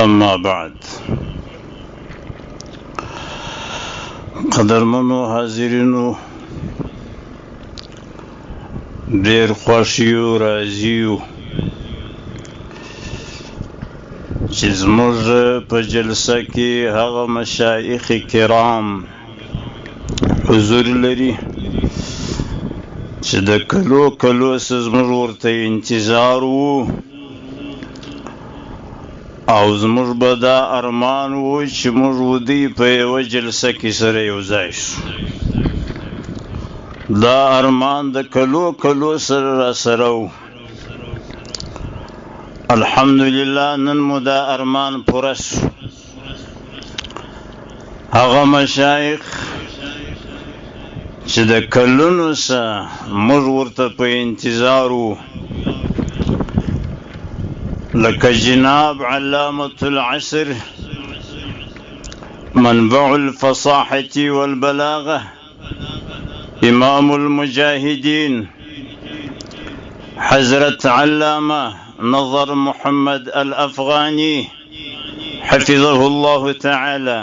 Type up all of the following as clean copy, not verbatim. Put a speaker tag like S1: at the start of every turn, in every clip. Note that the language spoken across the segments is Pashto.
S1: اما بعد. قدرمنو حاضرینو، ډیر خوښیو راځیو چې زموږ په جلسه کې هغه مشایخ کرام حضور لري چې د کلو زموږ ورته انتظار وو او زموږ به دا ارمان وو چې موږ ودی په یوه جلسه کې سره یو ځای شو. دا ارمان د کلو سره راسره وو. الحمدلله نن مو دا ارمان پوره شو. هغه مشایخ چې د کلونو څخه موږ ورته په انتظار وو، لکه جناب علامة العصر منبع الفصاحة والبلاغة امام المجاهدين حضرت علامة نظر محمد الافغاني حفظه الله تعالى.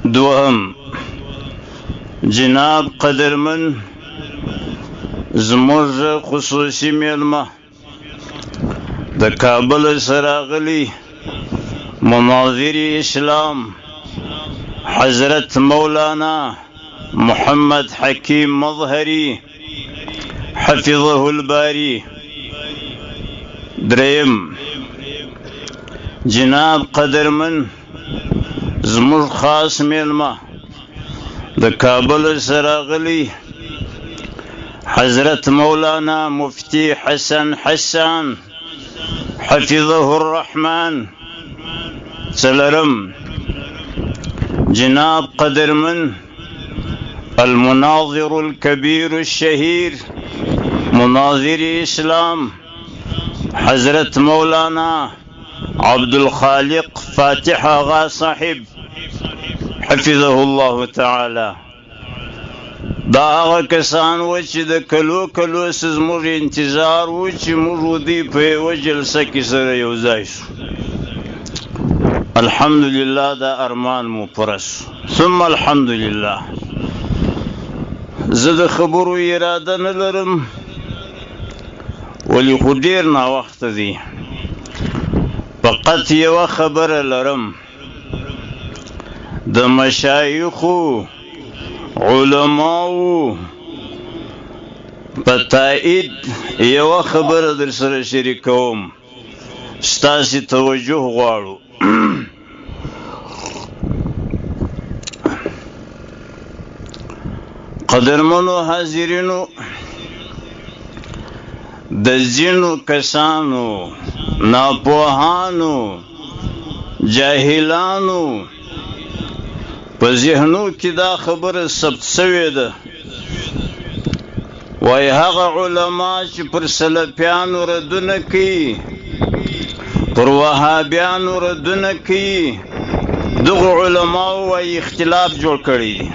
S1: دوهم جناب قدرمن زموږ خصوصي میلمه د کابل سراغلی مناظر اسلام حضرت مولانا محمد حکیم مظهری حفظه الباری. دریم جناب قدرمن زموږ خاص میلمه د کابل سراغلی حضرت مولانا مفتی حسن حفظه الرحمن. سلرم جناب قدرمن المناظر الكبير الشهير مناظر اسلام حضرت مولانا عبد الخالق فاتح آغا صاحب حفظه الله تعالى. دا هغه کسان و چې د کلو زموږ انتظار و چې موږ ودی په یوه جلسه کې سره یو ځای شو. الحمدلله دا ارمان مو پوره شو. ثم الحمدلله. زه د خبرو اراده نه لرم ولی خو ډیر ناوخته دی. فقط یوه خبره لرم، د مشایخو علماو په تایید یوه خبره در سره شریکوم، ستاسې توجه غواړو. قدرمنو حاضرینو، د ځینو کسانو ناپوهانو جاهلانو په ذهنو کې دا خبره ثبت شوې ده، وایي هغه علما چې پر سلفیانو ردونه کوي، پر وهابیانو ردونه کوي، دغو علماو وایي اختلاف جوړ کړی دی.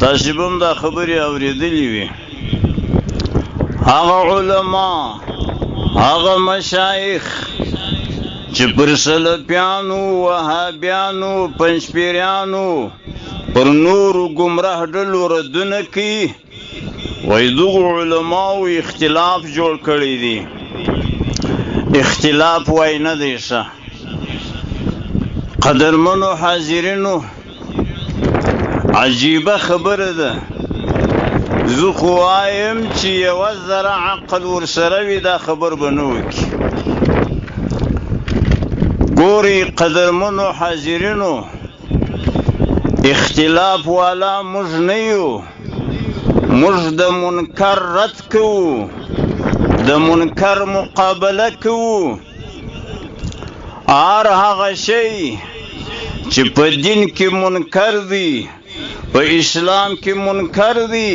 S1: تاسې به هم دا خبرې اورېدلې وي. هغه علما، هغه مشایخ چې پر سلفیانو، وهابیانو، پنجپیریانو، پر نورو ګمراه ډلو ردونه کوي، وایي دغو علماو اختلاف جوړ کړی دی. اختلاف وایي نه دی ښه. قدرمنو حاضرینو، عجیبه خبره ده. زه خو وایم چې یوه ذره عقل ورسره وي دا خبر به نه وکړي. ګورئ قدرمنو حاضرینو، اختلاف والا موږ نه یو. موږ د منکر رد کوو، د منکر مقابله کوو. هر هغه شی چې په دین کې منکر دی، په اسلام کې منکر دی،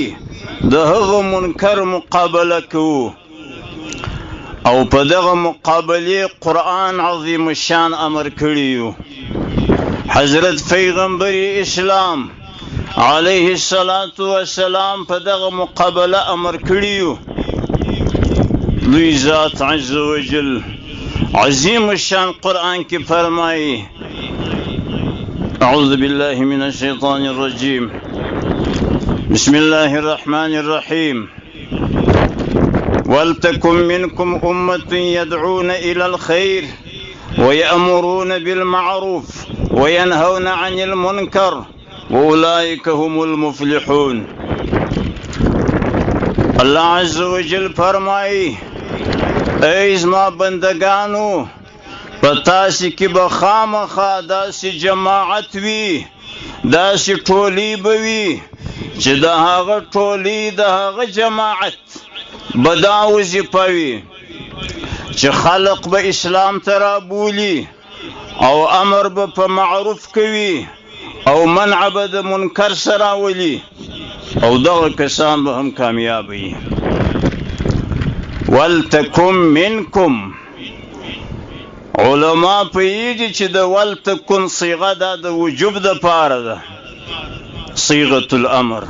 S1: د هغه منکر مقابله کوو. او په دغه مقابله قرآن عظیم الشان امر کړیو. حضرت پیغمبر اسلام علیه السلام په دغه مقابله امر کړیو. لوی ذات عز وجل عظیم الشان قرآن کی فرمائی اعوذ باللہ من الشیطان الرجیم بسم اللہ الرحمن الرحیم وَلْتَكُمْ مِنْكُمْ أُمَّةٌ يَدْعُونَ إِلَى الْخَيْرِ وَيَأْمُرُونَ بِالْمَعْرُوفِ وَيَنْهَوْنَ عَنِ الْمُنْكَرِ وَأُولَئِكَ هُمُ الْمُفْلِحُونَ. اللہ عز و جل فرمائی اے ازما بندگانو پتاسی کی بخامخا داسی جماعت وی داسی ٹولی بوی چی دا هاغ ٹولی دا هاغ جماعت بداوزی پوی چی خلق با اسلام ترابولی او امر با پا معروف کوی او منع با دا منکر سراولی او دا کسان با هم کامیابی. وَلْتَكُمْ مِنْكُمْ علماء پیجی چی دا وَلْتَكُمْ صیغه دا وجوب دا پار دا صیغة الامر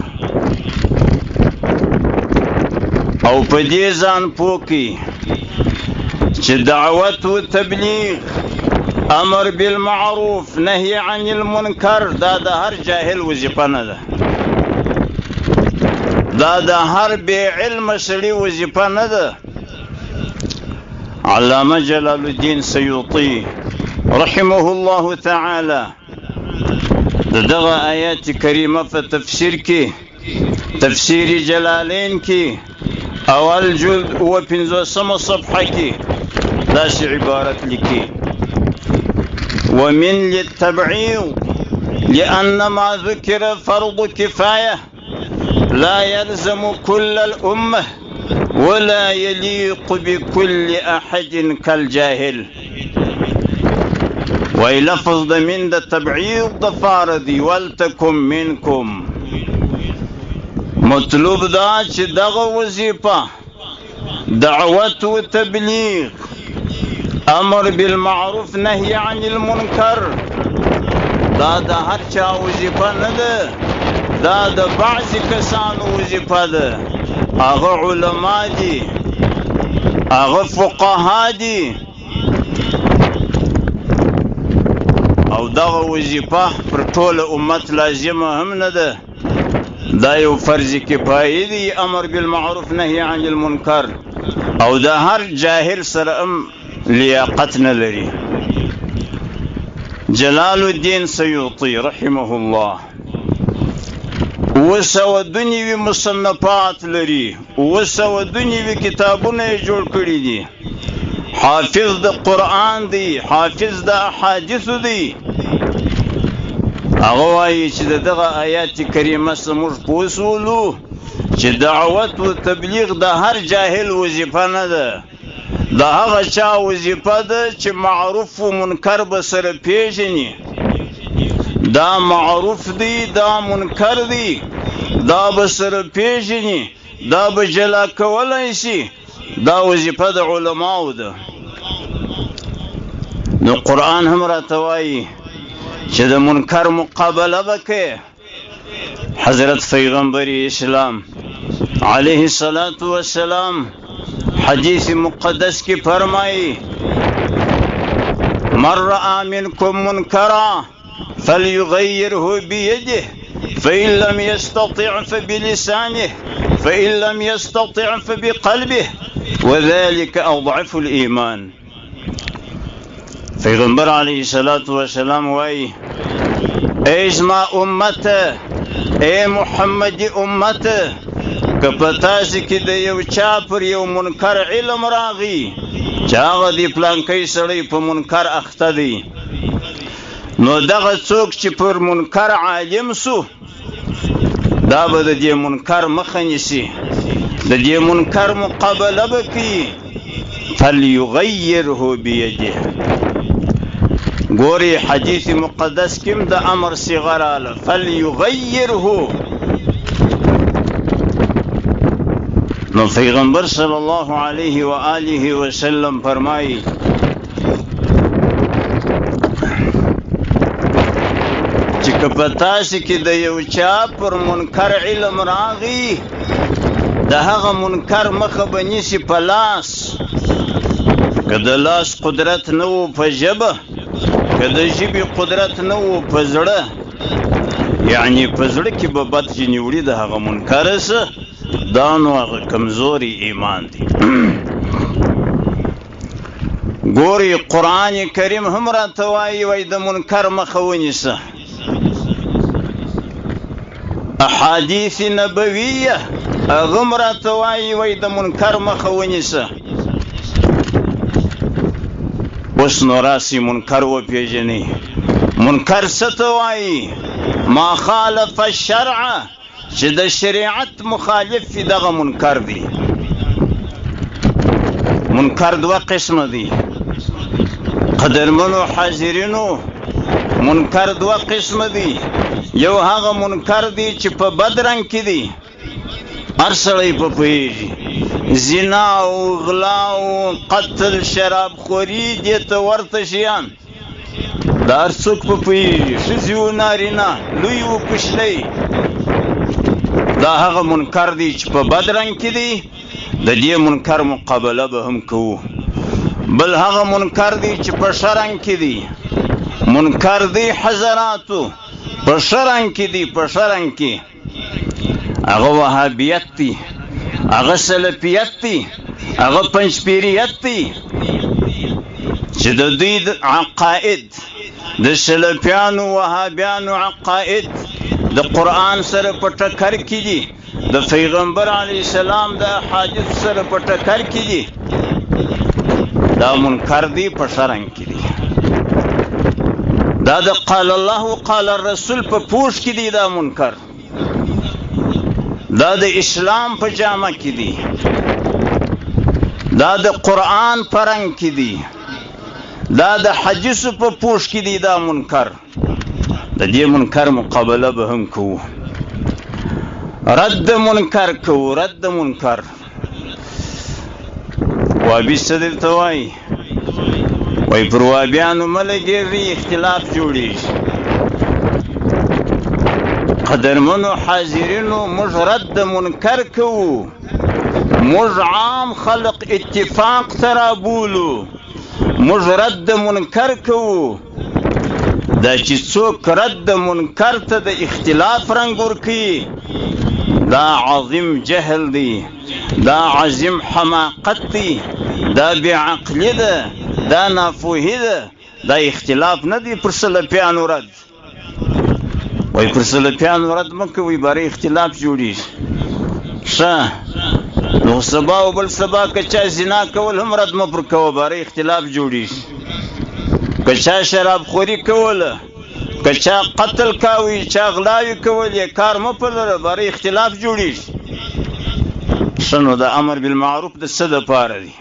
S1: او پدیزان پوکی چی دعوت و تبلیغ امر بالمعروف نهی عن المنکر دا هر جاہل وظیفه نده دا هر بی علم سلی وظیفه نده. علامہ جلال الدین سیوطی رحمه الله تعالی دغه آیات کریمه په تفسیر کې تفسیر جلالین کې اول جلد و 50 صفحه کې داس عبارت لیکي ومن للتبعيض لأن ما ذكر فرض كفاية لا يلزم كل الأمة ولا يليق بكل أحد كالجاهل. ويلفظ من التبعيض فاردي ولتكن منكم مطلوب دا چه دغه وظیفه دعوت و تبلیغ امر بالمعروف نهی عن المنکر دا هر چا وظیفه نده دا بعض کسانو وظیفه ده. اغا علماء دی اغا فقها دی او دغه وظیفه پر ټول امت لازمه هم نه ده دا یو فرض کفایي دی امر بالمعروف نهی عن المنکر او دا هر جاهل سره لیاقت نه لري. جلال الدین سیوطی رحمه الله وسو دنیوی مصنفات لري وسو دنیوی کتابونه جوړ کړي دي حافظ د قرآن دی حافظ د احادیث دی هغه وایي چې دغه آیات کریمه سموږ پوسولو چې دعوت و تبلیغ د هر جاهل وظیفه نه ده د هغه چا وظیفه ده چې معروف و منکر به سره پیژني دا معروف دی دا منکر دی دا به سره پیژني دا به جلا کولی شي دا وظیفه د علماو ده. نو قرآن هم راته وایي چې د منکر مقابله وکړي. حضرت پیغمبر اسلام علیه الصلاة والسلام حدیث مقدس کی فرمائی من رأى منكم منکرا فليغيره بيده فإن لم يستطع فبلسانه فإن لم يستطع فبقلبه وذلك أضعف الإيمان. پیغمبر علیہ الصلاة والسلام وائی اے ازما امت اے محمد امت کپتاسی کی د یو چا پر یو منکر علم راغی چاغه دی پلانکی سړی په منکر اخته دی نو دغه څوک چې پر منکر عالم سو دا به د دې منکر مخه نیسي د دې منکر مقابله وکړي فلیغیره بیده. گوری حدیث مقدس کم دا امر صیغه راله فلیغیره. نو پیغمبر صلی اللہ علیہ وآلہ وسلم فرمائی چې که په تاسې کې د یو چا پر منکر علم راغی د هغه منکر مخه به نیسي په لاس که د لاس قدرت نه و په ژبه، که د ژبې قدرت نه و په زړه، یعنی په زړه کې به بد ځینې وړي د هغه منکر څه، دا نو هغه کمزوري ایمان دی. ګوري قرآن کریم هم راته وایي د منکر مخه ونیسه. احادیث نبویه هغه هم راته وایي د منکر مخه ونیسه. اوس نو راسي منکر وپېژني. منکر څه ته وایي؟ ما خالف الشرع، چې د شریعت مخالف وي دغه منکر دی. منکر دوه قسمه دی قدرمنو حاضرینو. منکر دوه قسمه دی. یو هغه منکر دی چې په بد رنګ کې دی، هر سړی په پوهېږي. زنا او غلا او قتل شراب خوري دې ته ورته شیان دا هر څوک په پوهېږي، ښځې و نارینه، لوی و کوچنی. دا هغه منکر دی چې په بد رنګ کې دی. د دې منکر مقابله به هم کوو. بل هغه منکر دی چې په ښه رنګ کې دی. منکر دی حضراتو په ښه رنګ کې دی، په ښه رنګ کې. هغه وهابیت دی، هغه سلفیت دی، هغه پنجپیریت دی، چې د دوی عقاید د سلفیانو وهابیانو عقاید د قرآن سره په ټکر کې دي، د پیغمبر علیه السلام د احادیث سره په ټکر کې دي. دا منکر دی په ښه رنګ کې دی. دا د قال الله و قال الرسول په پوښ کې دی. دا منکر دا د اسلام په جامه کې دی. دا د قرآن په رنګ کې دی. دا د حدیثو په پوښ کې دی. دا منکر. د دې منکر مقابله به هم کوو. رد منکر کوو. رد منکر. وابي څه درته وایي؟ وایي پر وابیانو مه لګېږئ، اختلاف جوړېږي. قدرمنو حاضرینو، موږ رد منکر کوو. موږ عام خلق اتفاق ته رابولو. موږ رد منکر کوو. دا چې څوک رد منکر ته د اختلاف رنګ ورکوي، دا عظیم جهل دی، دا عظیم حماقت دی، دا بېعقلي ده، دا ناپوهي ده. دا اختلاف نه دی پر سلفیانو رد. وایي پر سلفیانو رد مه کوئ، باره اختلاف جوړېږي. ښه نو سبا او بل سبا که چا زنا کول هم رد مه پر کوه، باره اختلاف جوړېږي. که چا شراب خوري کوله، که چا قتل کاوي، چا غلاوي کولې، کار مه په لره، باره اختلاف جوړېږي. ښه نو د امر بالمعروف د څه دپاره دی؟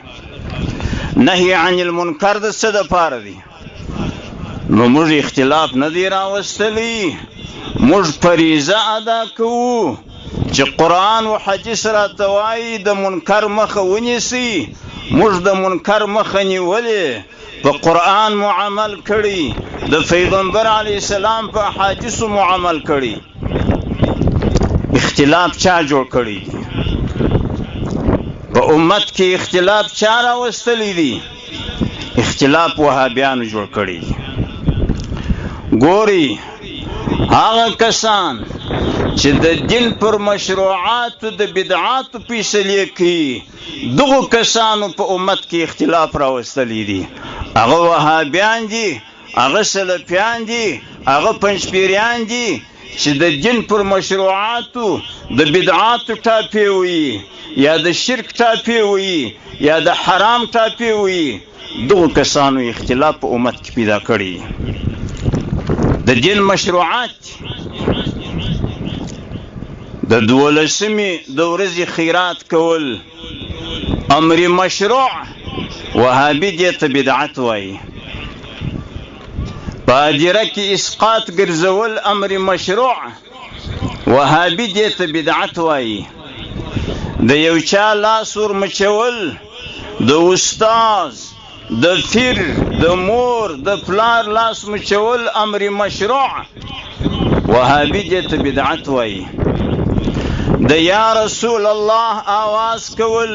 S1: نهي عن المنکر د څه دپاره دی؟ نو موږ اختلاف نه دی راوستلی. موږ فریضه ادا کوو چې قرآن و حدیث راته وایي د منکر مخه ونیسئ. موږ د منکر مخه نیولې، په قرآن مو عمل کړي، د پیغمبر علیه السلام په احادیثو مو عمل کړي. اختلاف چا جوړ کړي؟ په امت کې اختلاف چا راوستلی دی؟ اختلاف وهابیانو جوړ کړي. ګوري هغه کسان چې د دین پر مشروعاتو د بدعاتو فیصلې کوي، دغو کسانو په امت کې اختلاف راوستلی دی. هغه وهابیان دي، هغه سلفیان دي، هغه پنجپیریان دي چې د دین پر مشروعاتو د بدعاتو ټاپې وي، یا د شرک ټاپې وي، یا د حرام ټاپې وي. دغو کسانو اختلاف په امت کې پیدا کړي. د دین مشروعات د 12مې د ورځې خیرات کول امر مشروع، وهابي دې ته بدعت وایي. په هدیره کې اسقاط ګرځول امر مشروع، وهابي دې ته بدعت وایي. د یو چا لاس ورمچول، د استاذ، د پیر، د مور، د پلار لاس مچول امر مشروع، وهابي دې ته بدعت وایي. د یا رسول الله آواز کول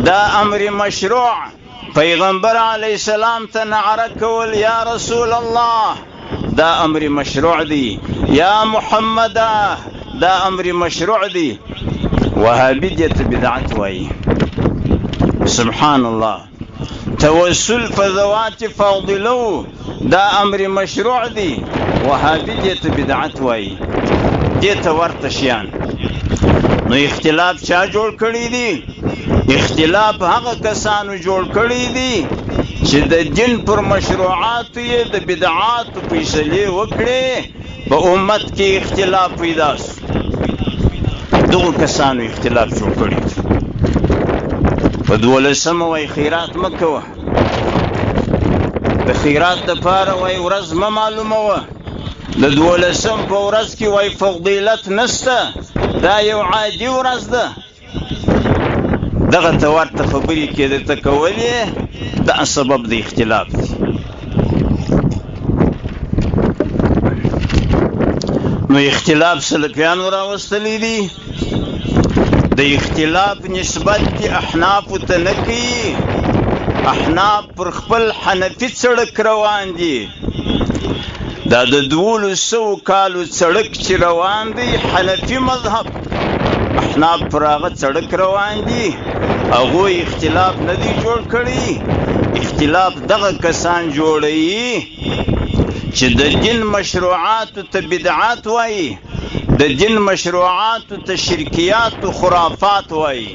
S1: دا امر مشروع، پیغمبر علیہ السلام ته نعره کول یا رسول الله دا امر مشروع دی، یا محمد دا امر مشروع دی. وهابیت بدعت وای. سبحان الله. توسل فذوات فاضلو دا امر مشروع دی، وهابیت بدعت وای. دیتا ورته شیان. نو اختلاف چا جوړ کړی دی؟ اختلاف هغه کسانو جوړ کړی دی چې د دین پر مشروعاتو یې د بدعاتو فیصلې وکړې، په امت کې اختلاف پیدا شو. دغو کسانو اختلاف جوړ کړی دی. په 12 وای خیرات مه کوه، د خیرات دپاره وای ورځ مه معلوموه، د 12 په ورځ کې وای فضیلت نسته، دا یو عادي ورځ ده. دغه ته ورته خبرې کې درته کولې دا سبب د اختلاف دی. نو اختلاف سلفیانو راوستلی دي. د اختلاف نسبت کې احنافو ته نه کوي. احناف پر خپل حنفي سړک روان دي. دا د 1200 کالو سړک چې روان دی حنفي مذهب، احناف پر هغه سړک روان دي. هغوی اختلاف نه دی جوړ کړی. اختلاف دغه کسان جوړوي چې د دین مشروعاتو ته بدعات وایي، د دین مشروعاتو ته شرکیات و خرافات وایي.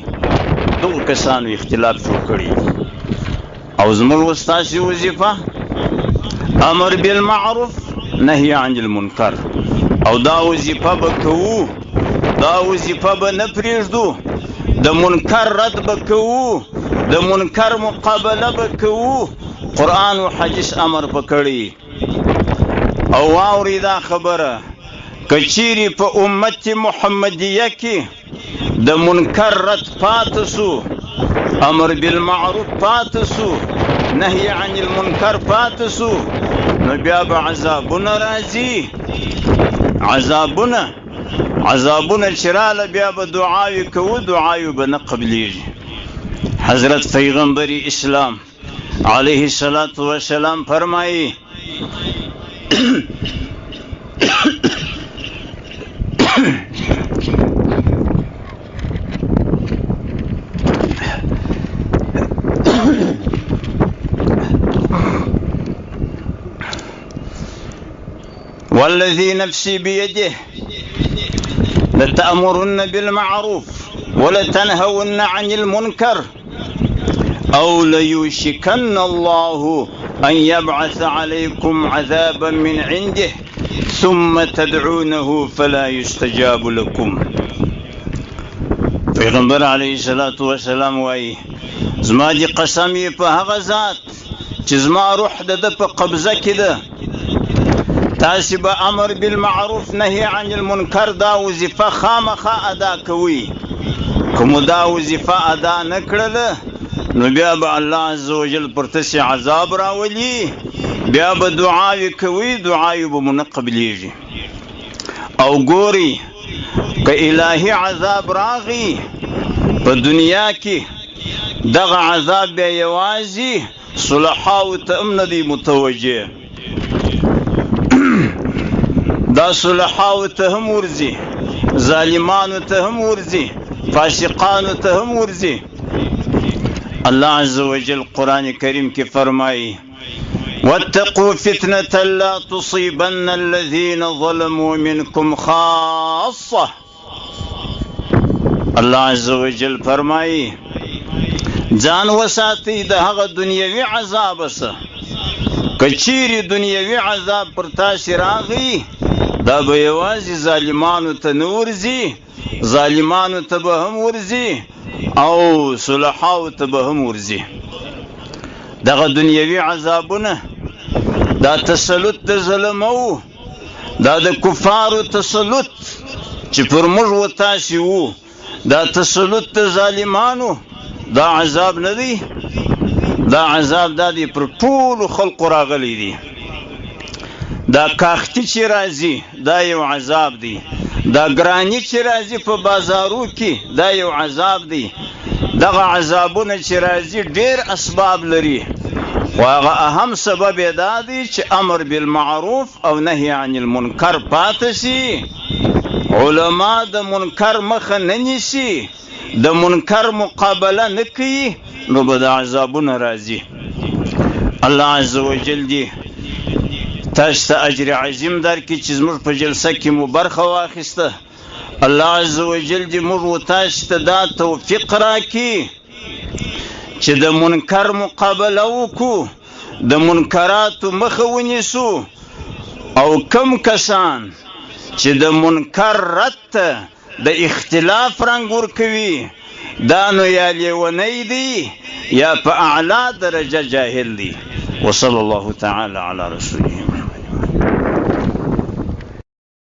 S1: دغه کسانو اختلاف جوړ کړی. او زموږ ستاسې وظیفه امر بالمعروف نهی عن المنکر، او دا وظیفه به کوو، دا وظیفه به نه پرېږدو. د منکر رد به کوو، د منکر مقابله به کوو. قرآن و حدیث امر به کړي. او واوري دا خبره، که چیرې په امت محمدیه کې د منکر رد پاته سو، امر بالمعروف پاته سو، نهی عن المنکر پاته سو، نو بیا به عذابونه راځي. عذابونه چې راله بیا به دعاوې کوو، دعاوې به نه قبلیږي. حضرت پیغمبر اسلام علیه السلام فرمایي والذي نفسي بيده لتأمرن بالمعروف ولتنهون عن المنكر أو ليوشكن الله أن يبعث عليكم عذابا من عنده ثم تدعونه فلا يستجاب لكم. پیغمبر علیه السلام وایي زما دي قسم یې په هغه ذات چې زما روح د ده په قبضه کې ده، تاسې به امر بالمعروف نهی عن المنکر دا وظیفه خامخا ادا کوي. که مو دا وظیفه ادا نه کړله نو بیا به الله عز وجل پر تاسې عذاب راولي، بیا به دعاوې کوي، دعاوې به مو نه قبلیږي. او ګوري که الهي عذاب راغی په دنیا کې، دغه عذاب بیا یوازې صلحاو ته هم نه دی متوجه. دا صلحاو ته هم ورځي، ظالمانو ته هم ورځي، فاسقانو ته هم ورځي. الله عز وجل قرآن کریم کې فرمایي واتقوا فتنة لا تصيبن الذين ظلموا منكم خاصة. الله عز وجل فرمایي ځان وساتئ د هغه دنیوي عذاب څخه. که چیرې دنیوي عذاب پر تاسې راغی دا به یوازې ظالمانو ته نه ورځي، ظالمانو ته به هم ورځي او صلحاو ته به هم ورځي. دغه دنیوي عذابونه دا تسلط د ظلمو، دا د کفارو تسلط چې پر موږ و تاسې وو، دا تسلط د ظالمانو دا عذاب نه دی، دا عذاب دا دی پر ټولو خلقو راغلی دی. دا کاختی چې راځي دا یو عذاب دی، دا ګرانی چې راځي په بازارو کې دا یو عذاب دی، دغه عذابونه چې راځي ډېر اسباب لري، خو هغه اهم سبب یې دا دی چې امر بالمعروف او نهي عن المنکر پاتې سي. علما د منکر مخه نه نیسي، د منکر مقابله نه کوي، نو به د عذابونه راځي. الله عز وجل دی تاسو ته اجر عظیم درکړي چې زموږ په جلسه کې مو برخه واخیسته. الله عز وجل دی موږ و تاسو ته دا توفیق راکړي چې د منکر مقابله وکړو، د منکراتو مخه ونیسو، او کم کسان چې د منکر رد ته د اختلاف رنګ ورکوي، دا نو یا لیونی دی یا په اعلی درجه جاهل دی. وصلی الله تعالی علی رسوله.